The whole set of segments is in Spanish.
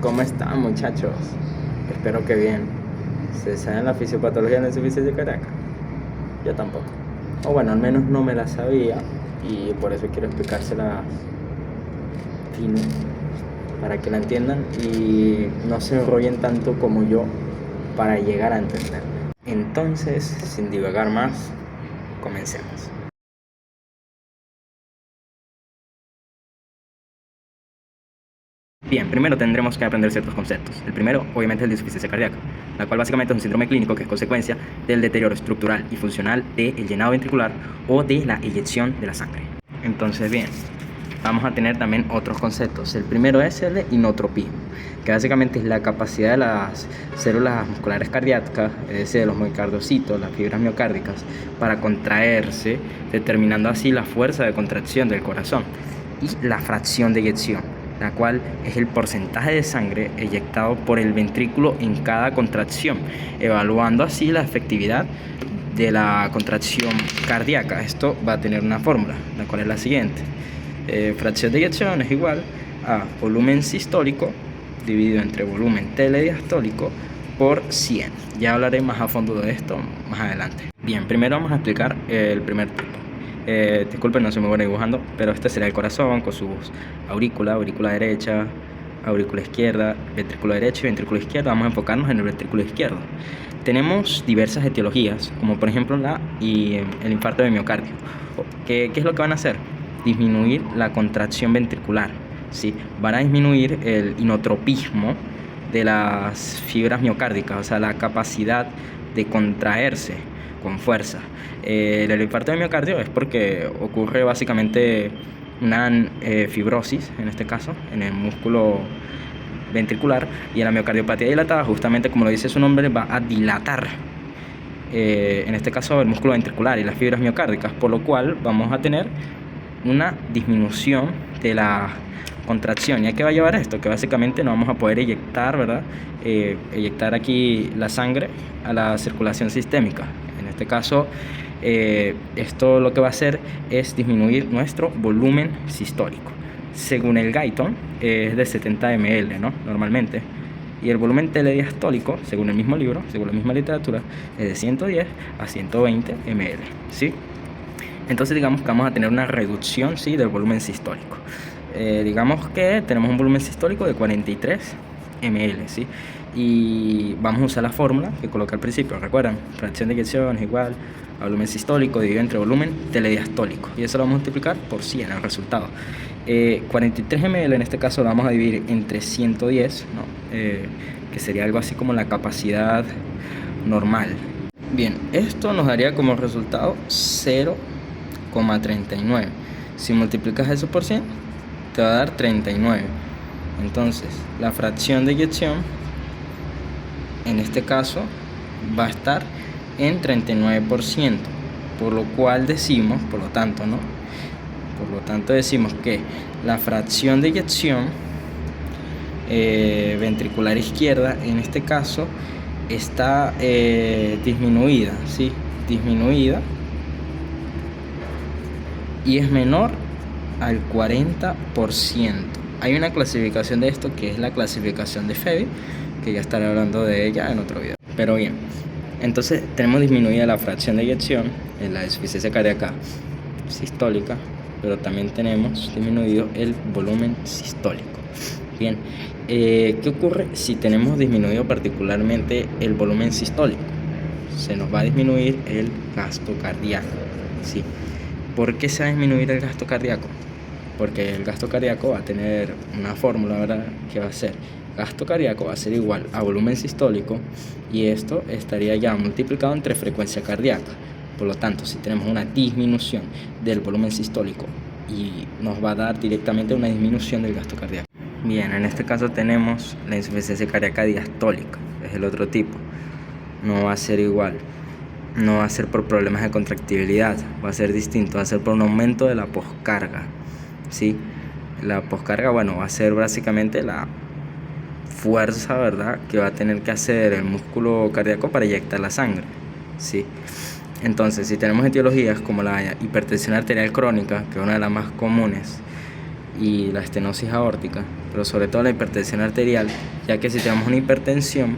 ¿Cómo están, muchachos? Espero que bien. ¿Se saben la fisiopatología de la insuficiencia cardíaca? Yo tampoco. O bueno, al menos no me la sabía y por eso quiero explicársela fino para que la entiendan y no se enrollen tanto como yo para llegar a entenderla. Entonces, sin divagar más, comencemos. Bien, primero tendremos que aprender ciertos conceptos. El primero, obviamente, es la insuficiencia cardíaca, la cual básicamente es un síndrome clínico que es consecuencia del deterioro estructural y funcional del llenado ventricular o de la eyección de la sangre. Entonces, bien, vamos a tener también otros conceptos. El primero es el de inotropismo, que básicamente es la capacidad de las células musculares cardíacas, es decir, de los miocardiocitos, las fibras miocárdicas, para contraerse, determinando así la fuerza de contracción del corazón y la fracción de eyección, la cual es el porcentaje de sangre eyectado por el ventrículo en cada contracción, evaluando así la efectividad de la contracción cardíaca. Esto va a tener una fórmula, la cual es la siguiente. Fracción de eyección es igual a volumen sistólico dividido entre volumen telediastólico por 100. Ya hablaré más a fondo de esto más adelante. Bien, primero vamos a explicar el primer tipo. Disculpen, no se me voy dibujando, pero este será el corazón con sus aurícula derecha, aurícula izquierda, ventrículo derecho y ventrículo izquierdo. Vamos a enfocarnos en el ventrículo izquierdo. Tenemos diversas etiologías, como por ejemplo el infarto de miocardio. ¿Qué es lo que van a hacer? Disminuir la contracción ventricular, ¿sí? Van a disminuir el inotropismo de las fibras miocárdicas, o sea, la capacidad de contraerse con fuerza. El infarto de miocardio es porque ocurre básicamente una fibrosis, en este caso, en el músculo ventricular, y en la miocardiopatía dilatada, justamente como lo dice su nombre, va a dilatar, en este caso, el músculo ventricular y las fibras miocárdicas, por lo cual vamos a tener una disminución de la contracción. ¿Y a qué va a llevar esto? Que básicamente no vamos a poder eyectar, ¿verdad? Eyectar aquí la sangre a la circulación sistémica. En este caso, esto lo que va a hacer es disminuir nuestro volumen sistólico. Según el Guyton, es de 70 ml, ¿no? Normalmente. Y el volumen telediastólico, según el mismo libro, según la misma literatura, es de 110 a 120 ml, ¿sí? Entonces digamos que vamos a tener una reducción, ¿sí?, del volumen sistólico. Digamos que tenemos un volumen sistólico de 43 ml, ¿sí? Y vamos a usar la fórmula que coloqué al principio, ¿recuerdan? Fracción de eyección es igual a volumen sistólico dividido entre volumen telediastólico. Y eso lo vamos a multiplicar por 100 el resultado. 43 ml en este caso lo vamos a dividir entre 110, ¿no? Que sería algo así como la capacidad normal. Bien, esto nos daría como resultado 0,39. Si multiplicas eso por 100, te va a dar 39. Entonces, la fracción de eyección, en este caso, va a estar en 39%. Por lo cual decimos, por lo tanto, ¿no? Por lo tanto decimos que la fracción de eyección ventricular izquierda, en este caso, está disminuida, ¿sí? Disminuida, y es menor al 40%. Hay una clasificación de esto que es la clasificación de Febby, que ya estaré hablando de ella en otro video. Pero bien, entonces tenemos disminuida la fracción de eyección en la insuficiencia cardíaca sistólica, pero también tenemos disminuido el volumen sistólico. Bien, ¿qué ocurre si tenemos disminuido particularmente el volumen sistólico? Se nos va a disminuir el gasto cardíaco, ¿sí? ¿Por qué se va a disminuir el gasto cardíaco? Porque el gasto cardíaco va a tener una fórmula, ¿verdad?, que va a ser gasto cardíaco va a ser igual a volumen sistólico, y esto estaría ya multiplicado entre frecuencia cardíaca. Por lo tanto, si tenemos una disminución del volumen sistólico, y nos va a dar directamente una disminución del gasto cardíaco. Bien, en este caso tenemos la insuficiencia cardíaca diastólica, es el otro tipo. No va a ser igual, no va a ser por problemas de contractibilidad, va a ser distinto, va a ser por un aumento de la poscarga, ¿sí? La poscarga, bueno, va a ser básicamente la fuerza, ¿verdad?, que va a tener que hacer el músculo cardíaco para eyectar la sangre, ¿sí? Entonces, si tenemos etiologías como la hipertensión arterial crónica, que es una de las más comunes, y la estenosis aórtica, pero sobre todo la hipertensión arterial, ya que si tenemos una hipertensión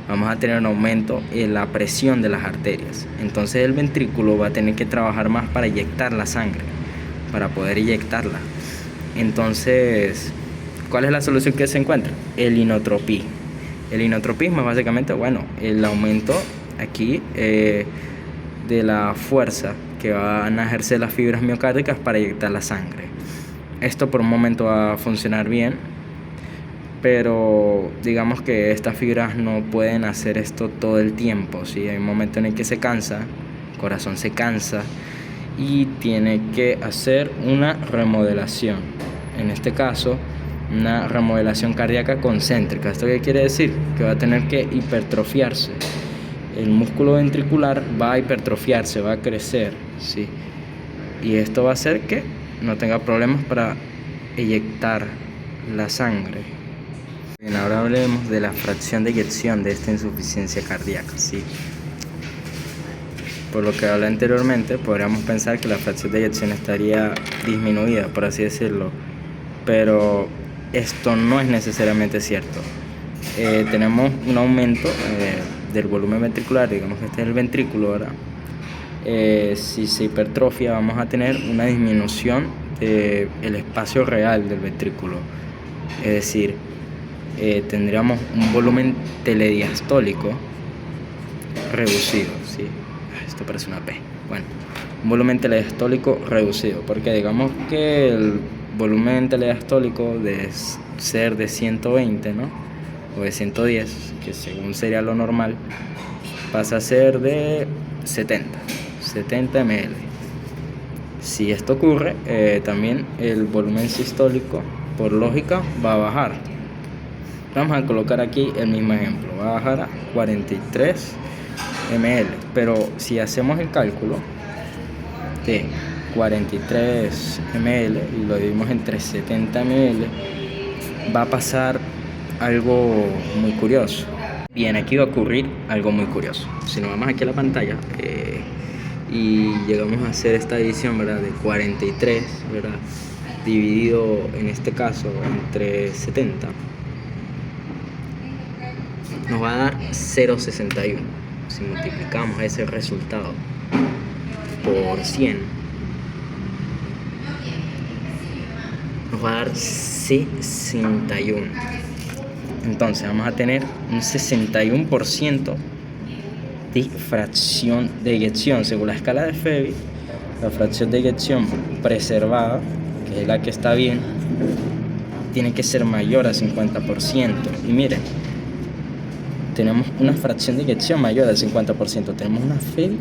vamos a tener un aumento en la presión de las arterias. Entonces el ventrículo va a tener que trabajar más para inyectar la sangre, para poder inyectarla. Entonces, ¿cuál es la solución que se encuentra? El inotropismo. El inotropismo es básicamente, bueno, el aumento aquí de la fuerza que van a ejercer las fibras miocárdicas para inyectar la sangre. Esto por un momento va a funcionar bien, pero digamos que estas fibras no pueden hacer esto todo el tiempo, ¿sí? Hay un momento en el que se cansa, el corazón se cansa y tiene que hacer una remodelación. En este caso, una remodelación cardíaca concéntrica. ¿Esto qué quiere decir? Que va a tener que hipertrofiarse. El músculo ventricular va a hipertrofiarse, va a crecer, ¿sí? Y esto va a hacer que no tenga problemas para eyectar la sangre. Bien, ahora hablemos de la fracción de eyección de esta insuficiencia cardíaca, ¿sí? Por lo que hablé anteriormente, podríamos pensar que la fracción de eyección estaría disminuida, por así decirlo, pero esto no es necesariamente cierto. Tenemos un aumento del volumen ventricular, digamos que este es el ventrículo, ¿verdad? Si se hipertrofia vamos a tener una disminución del espacio real del ventrículo, es decir, tendríamos un volumen telediastólico reducido, ¿sí? Esto parece una P. Bueno, un volumen telediastólico reducido, porque digamos que el volumen telediastólico de ser de 120, ¿no? O de 110, que según sería lo normal, pasa a ser de 70 ml. Si esto ocurre, también el volumen sistólico, por lógica, va a bajar. Vamos a colocar aquí el mismo ejemplo, va a bajar a 43 ml, pero si hacemos el cálculo de 43 ml y lo dividimos entre 70 ml, va a pasar algo muy curioso. Bien, aquí va a ocurrir algo muy curioso. Si nos vamos aquí a la pantalla y llegamos a hacer esta división, ¿verdad? De 43, ¿verdad? Dividido en este caso entre 70, nos va a dar 0,61. Si multiplicamos ese resultado por 100, nos va a dar 61. Entonces vamos a tener un 61% de fracción de eyección. Según la escala de Febvre, la fracción de eyección preservada, que es la que está bien, tiene que ser mayor a 50%. Y miren, tenemos una fracción de eyección mayor al 50%. Tenemos una Febvre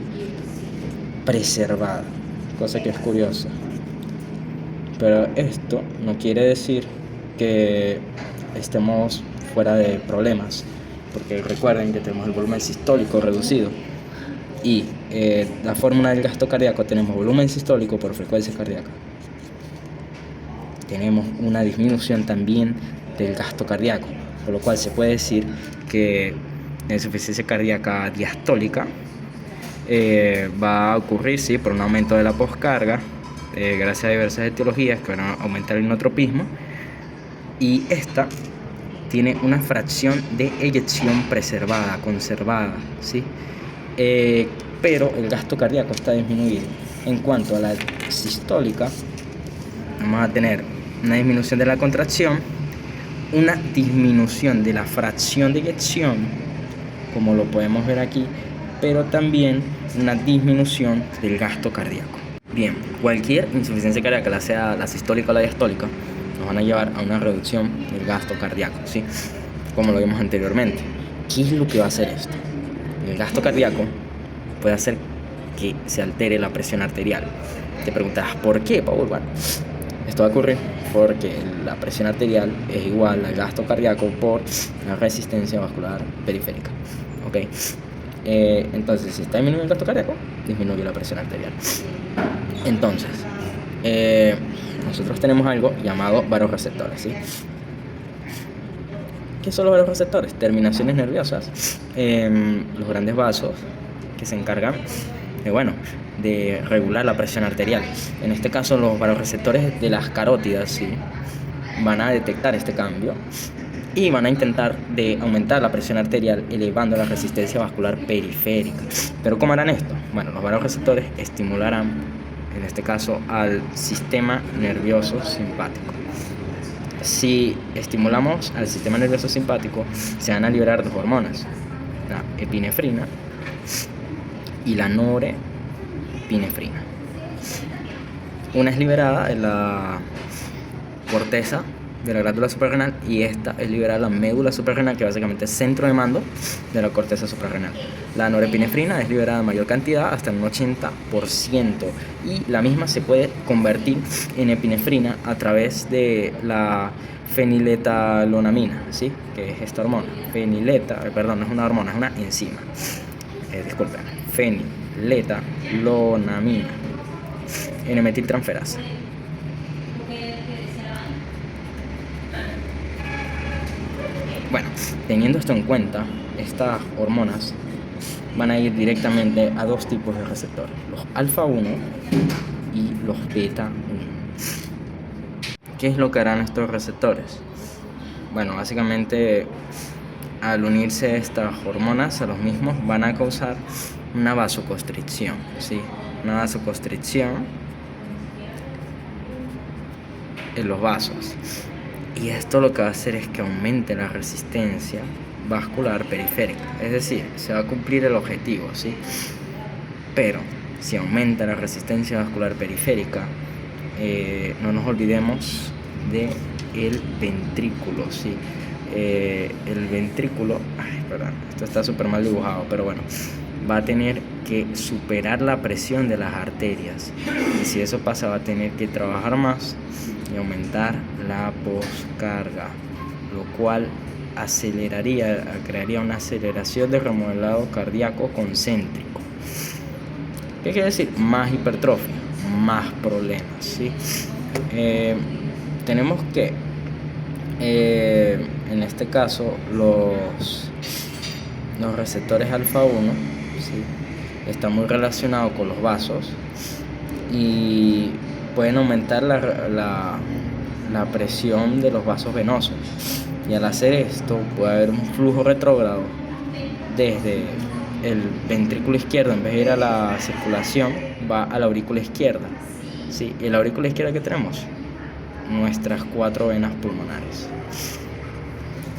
preservada, cosa que es curiosa. Pero esto no quiere decir que estemos fuera de problemas, porque recuerden que tenemos el volumen sistólico reducido y la fórmula del gasto cardíaco, tenemos volumen sistólico por frecuencia cardíaca. Tenemos una disminución también del gasto cardíaco, por lo cual se puede decir que la insuficiencia cardíaca diastólica va a ocurrir, sí, por un aumento de la poscarga, gracias a diversas etiologías que van a aumentar el inotropismo, y esta tiene una fracción de eyección preservada, conservada, ¿sí? Pero el gasto cardíaco está disminuido. En cuanto a la sistólica, vamos a tener una disminución de la contracción, una disminución de la fracción de eyección, como lo podemos ver aquí, pero también una disminución del gasto cardíaco. Bien, cualquier insuficiencia cardíaca, la sea la sistólica o la diastólica, nos van a llevar a una reducción del gasto cardíaco, ¿sí? Como lo vimos anteriormente. ¿Qué es lo que va a hacer esto? El gasto cardíaco puede hacer que se altere la presión arterial. Te preguntarás, ¿por qué, Paul? Bueno, esto va a ocurrir porque la presión arterial es igual al gasto cardíaco por la resistencia vascular periférica, ¿ok? Entonces, si está disminuyendo el gasto cardíaco, disminuye la presión arterial. Entonces, nosotros tenemos algo llamado vasoreceptores, ¿sí? ¿Qué son los vasoreceptores? Terminaciones nerviosas, los grandes vasos que se encargan bueno, de regular la presión arterial. En este caso, los vasoreceptores de las carótidas, ¿sí?, van a detectar este cambio y van a intentar de aumentar la presión arterial elevando la resistencia vascular periférica. ¿Pero cómo harán esto? Bueno, los vasoreceptores estimularán, en este caso, al sistema nervioso simpático. Si estimulamos al sistema nervioso simpático, se van a liberar dos hormonas, la epinefrina y la norepinefrina. Una es liberada en la corteza de la glándula suprarrenal y esta es liberada en la médula suprarrenal, que básicamente es centro de mando de la corteza suprarrenal. La norepinefrina es liberada en mayor cantidad, hasta un 80%, y la misma se puede convertir en epinefrina a través de la feniletalonamina, ¿sí?, que es esta hormona. No es una hormona, es una enzima. Disculpen, feniletalonamina, N-metiltransferasa. Bueno, teniendo esto en cuenta, estas hormonas van a ir directamente a dos tipos de receptores, los alfa 1 y los beta 1. ¿Qué es lo que harán estos receptores? Bueno, básicamente, al unirse estas hormonas a los mismos, van a causar una vasoconstricción, ¿sí?, una vasoconstricción en los vasos. Y esto lo que va a hacer es que aumente la resistencia vascular periférica. Es decir, se va a cumplir el objetivo, ¿sí? Pero si aumenta la resistencia vascular periférica, no nos olvidemos de el ventrículo, ¿sí? El ventrículo, perdón, esto está súper mal dibujado, pero bueno, va a tener que superar la presión de las arterias. Y si eso pasa, va a tener que trabajar más y aumentar la poscarga, lo cual crearía una aceleración de remodelado cardíaco concéntrico. ¿Qué quiere decir? Más hipertrofia, más problemas, ¿sí? Tenemos que, en este caso, los receptores alfa 1, ¿sí?, están muy relacionados con los vasos y pueden aumentar la presión de los vasos venosos, y al hacer esto puede haber un flujo retrógrado desde el ventrículo izquierdo. En vez de ir a la circulación, va a la aurícula izquierda, ¿sí? Y en la aurícula izquierda, ¿qué tenemos? Nuestras 4 venas pulmonares.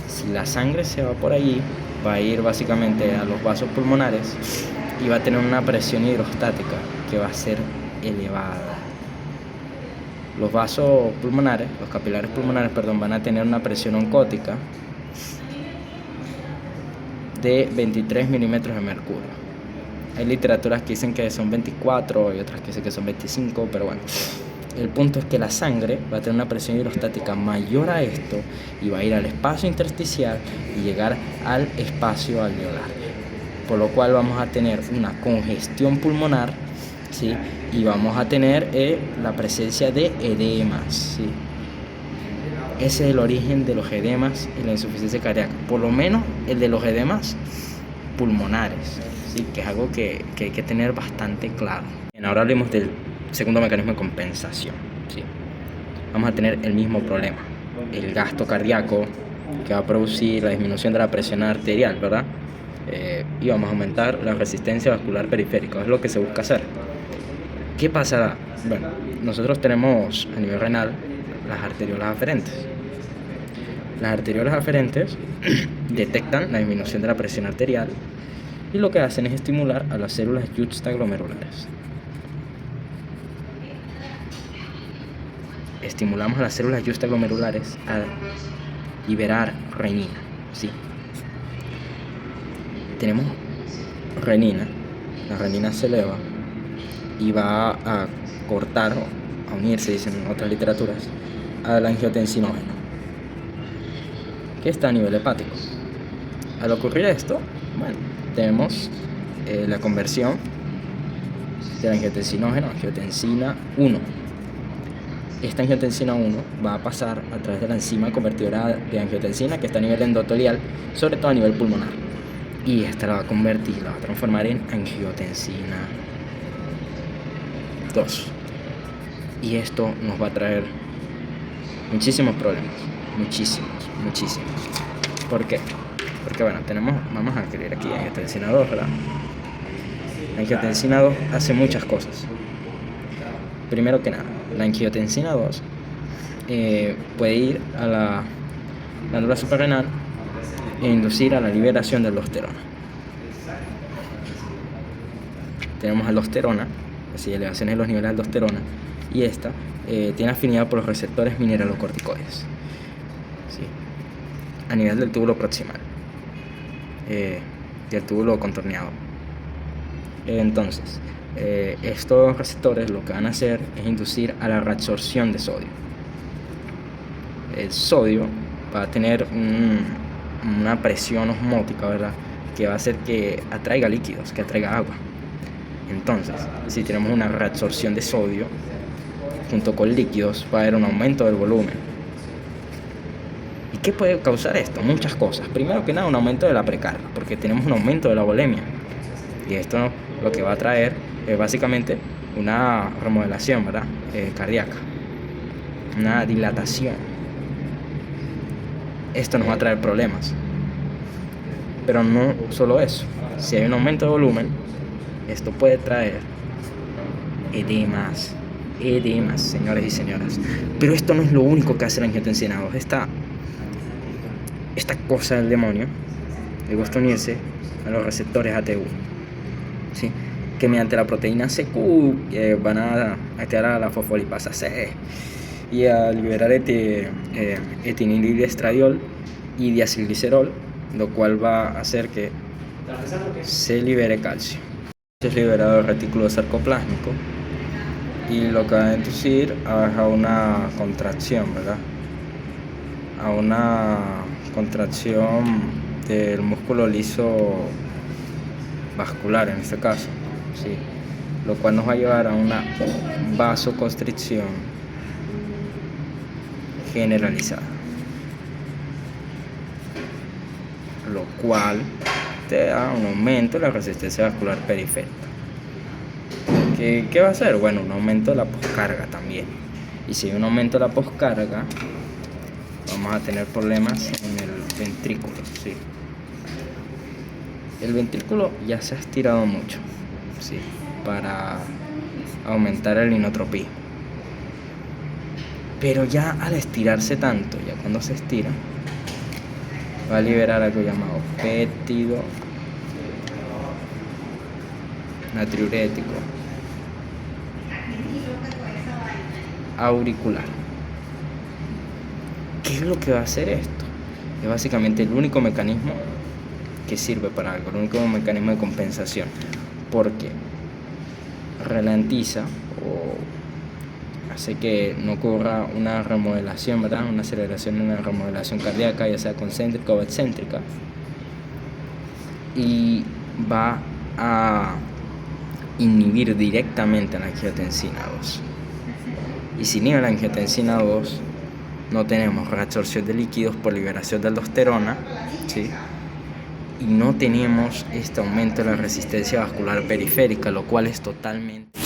Si la sangre se va por allí, va a ir básicamente a los vasos pulmonares y va a tener una presión hidrostática que va a ser elevada. Los vasos pulmonares, los capilares pulmonares, van a tener una presión oncótica de 23 milímetros de mercurio. Hay literaturas que dicen que son 24 y otras que dicen que son 25, pero bueno. El punto es que la sangre va a tener una presión hidrostática mayor a esto y va a ir al espacio intersticial y llegar al espacio alveolar, por lo cual vamos a tener una congestión pulmonar, ¿sí?, y vamos a tener la presencia de edemas, ¿sí? Ese es el origen de los edemas y la insuficiencia cardíaca, por lo menos el de los edemas pulmonares, ¿sí?, que es algo que hay que tener bastante claro. Bien, ahora hablemos del segundo mecanismo de compensación, ¿sí? Vamos a tener el mismo problema, el gasto cardíaco, que va a producir la disminución de la presión arterial, ¿verdad? Y vamos a aumentar la resistencia vascular periférica, es lo que se busca hacer. ¿Qué pasará? Bueno, nosotros tenemos a nivel renal las arteriolas aferentes. Las arteriolas aferentes detectan la disminución de la presión arterial y lo que hacen es estimular a las células juxtaglomerulares. Estimulamos a las células juxtaglomerulares a liberar renina, ¿sí? Tenemos renina, la renina se eleva y va a cortar, a unirse, dicen en otras literaturas, al angiotensinógeno, que está a nivel hepático. Al ocurrir esto, bueno, tenemos la conversión del angiotensinógeno a angiotensina 1. Esta angiotensina 1 va a pasar a través de la enzima convertidora de angiotensina, que está a nivel endotelial, sobre todo a nivel pulmonar. Y esta la va a convertir, la va a transformar en angiotensina 2. Y esto nos va a traer muchísimos problemas, muchísimos. ¿Por qué? Porque bueno, vamos a escribir aquí angiotensina 2, ¿verdad? La angiotensina 2 hace muchas cosas. Primero que nada, la angiotensina 2 puede ir a la glándula suprarrenal e inducir a la liberación de aldosterona. Tenemos aldosterona, así elevaciones de los niveles de aldosterona, y esta tiene afinidad por los receptores mineralocorticoides, ¿sí? A nivel del túbulo proximal del túbulo contorneado. Entonces, estos receptores lo que van a hacer es inducir a la reabsorción de sodio. El sodio va a tener una presión osmótica, ¿verdad?, que va a hacer que atraiga líquidos, que atraiga agua. Entonces, si tenemos una reabsorción de sodio junto con líquidos, va a haber un aumento del volumen. ¿Y qué puede causar esto? Muchas cosas. Primero que nada, un aumento de la precarga, porque tenemos un aumento de la volemia. Y esto lo que va a traer es básicamente una remodelación, ¿verdad?, cardíaca, una dilatación. Esto nos va a traer problemas. Pero no solo eso. Si hay un aumento de volumen, esto puede traer edemas, señores y señoras. Pero esto no es lo único que hace la angiotensina 2. Esta cosa del demonio le gusta unirse a los receptores ATU, ¿sí?, que mediante la proteína CQ van a activar a la fosfolipasa C y a liberar etinilidestradiol y diacilglicerol, lo cual va a hacer que se libere calcio. Es liberado el retículo sarcoplásmico y lo que va a inducir a una contracción, ¿verdad?, a una contracción del músculo liso vascular en este caso, ¿sí?, lo cual nos va a llevar a una vasoconstricción generalizada, lo cual te da un aumento de la resistencia vascular periférica. ¿Qué va a hacer? Bueno, un aumento de la poscarga también. Y si hay un aumento de la poscarga, vamos a tener problemas en el ventrículo, ¿sí? El ventrículo ya se ha estirado mucho, ¿sí?, para aumentar el inotropía. Pero ya al estirarse tanto, ya cuando se estira, va a liberar algo llamado péptido natriurético auricular. ¿Qué es lo que va a hacer esto? Es básicamente el único mecanismo que sirve para algo, el único mecanismo de compensación, porque ralentiza o hace que no ocurra una remodelación, ¿verdad?, una aceleración en la remodelación cardíaca, ya sea concéntrica o excéntrica, y va a inhibir directamente a la angiotensina 2. Y si inhibe la angiotensina 2, no tenemos reabsorción de líquidos por liberación de aldosterona, ¿sí?, y no tenemos este aumento de la resistencia vascular periférica, lo cual es totalmente